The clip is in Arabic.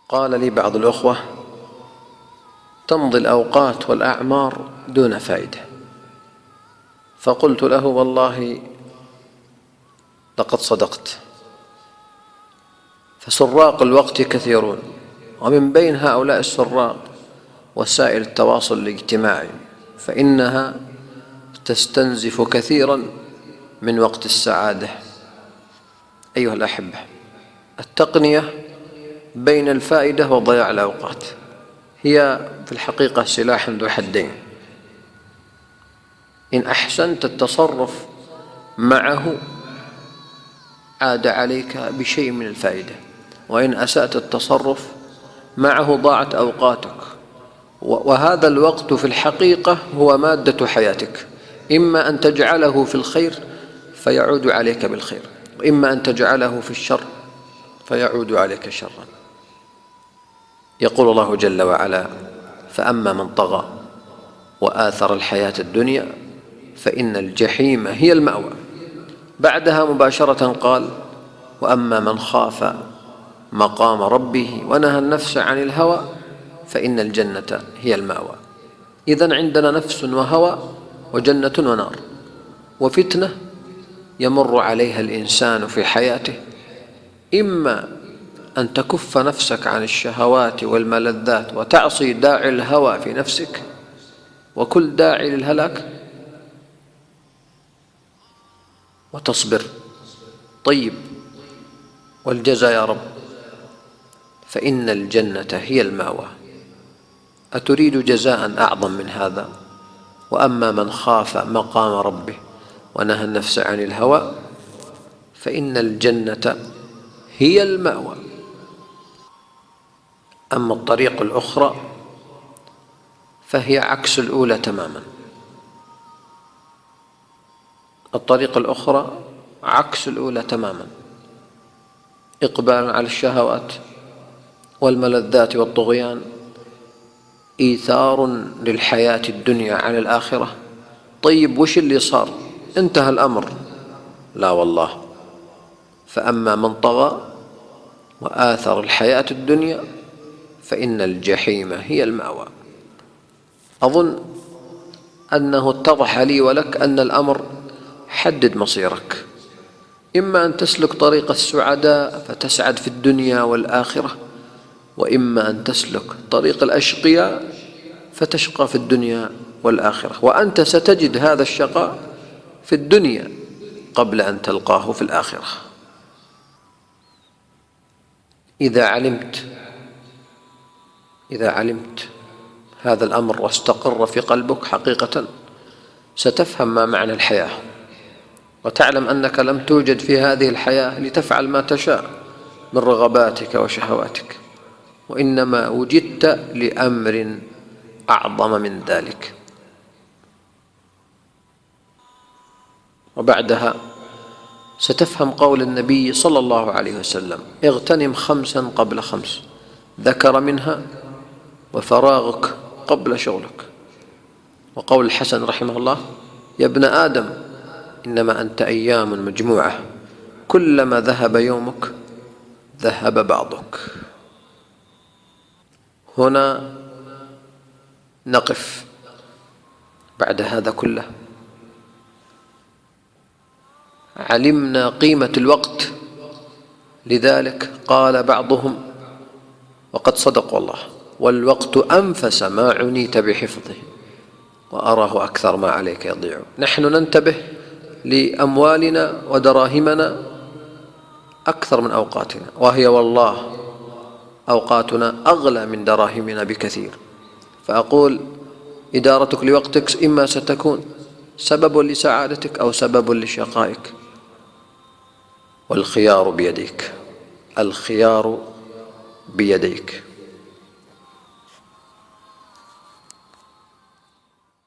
قال لي بعض الأخوة: تمضي الأوقات والأعمار دون فائدة. فقلت له: والله لقد صدقت، فسراق الوقت كثيرون، ومن بين هؤلاء السراق وسائل التواصل الاجتماعي، فإنها تستنزف كثيرا من وقت السعادة. أيها الأحبة، التقنية بين الفائدة وضياع الأوقات هي في الحقيقة سلاح ذو حدين. إن أحسنت التصرف معه عاد عليك بشيء من الفائدة، وإن أسأت التصرف معه ضاعت أوقاتك. وهذا الوقت في الحقيقة هو مادة حياتك، إما أن تجعله في الخير فيعود عليك بالخير، وإما أن تجعله في الشر فيعود عليك شرا. يقول الله جل وعلا: فأما من طغى وآثر الحياة الدنيا فإن الجحيم هي المأوى. بعدها مباشرة قال: وأما من خاف مقام ربه ونهى النفس عن الهوى فإن الجنة هي المأوى. إذن عندنا نفس وهوى وجنة ونار، وفتنة يمر عليها الإنسان في حياته، إما أن تكف نفسك عن الشهوات والملذات وتعصي داعي الهوى في نفسك وكل داعي للهلاك وتصبر. طيب، والجزاء يا رب؟ فإن الجنة هي المأوى. أتريد جزاء أعظم من هذا؟ وأما من خاف مقام ربه ونهى النفس عن الهوى فإن الجنة هي المأوى. أما الطريق الأخرى فهي عكس الأولى تماما. الطريق الأخرى عكس الأولى تماما، إقبال على الشهوات والملذات والطغيان، إيثار للحياة الدنيا عن الآخرة. طيب، وش اللي صار؟ انتهى الأمر؟ لا والله. فأما من طغى وآثر الحياة الدنيا فإن الجحيم هي المأوى. أظن أنه اتضح لي ولك أن الأمر حدد مصيرك، إما أن تسلك طريق السعداء فتسعد في الدنيا والآخرة، وإما أن تسلك طريق الأشقياء فتشقى في الدنيا والآخرة، وأنت ستجد هذا الشقاء في الدنيا قبل أن تلقاه في الآخرة. إذا علمت هذا الأمر واستقر في قلبك حقيقة، ستفهم ما معنى الحياة، وتعلم أنك لم توجد في هذه الحياة لتفعل ما تشاء من رغباتك وشهواتك، وإنما وجدت لأمر أعظم من ذلك. وبعدها ستفهم قول النبي صلى الله عليه وسلم: اغتنم 5 قبل 5، ذكر منها: وفراغك قبل شغلك. وقول الحسن رحمه الله: يا ابن آدم إنما أنت أيام مجموعة، كلما ذهب يومك ذهب بعضك. هنا نقف بعد هذا كله. علمنا قيمة الوقت، لذلك قال بعضهم: وقد صدق والله، والوقت أنفس ما عنيت بحفظه وأراه أكثر ما عليك يضيع. نحن ننتبه لأموالنا ودراهمنا أكثر من أوقاتنا، وهي والله أوقاتنا أغلى من دراهمنا بكثير. فأقول: إدارتك لوقتك إما ستكون سبب لسعادتك أو سبب لشقائك، والخيار بيديك. الخيار بيديك.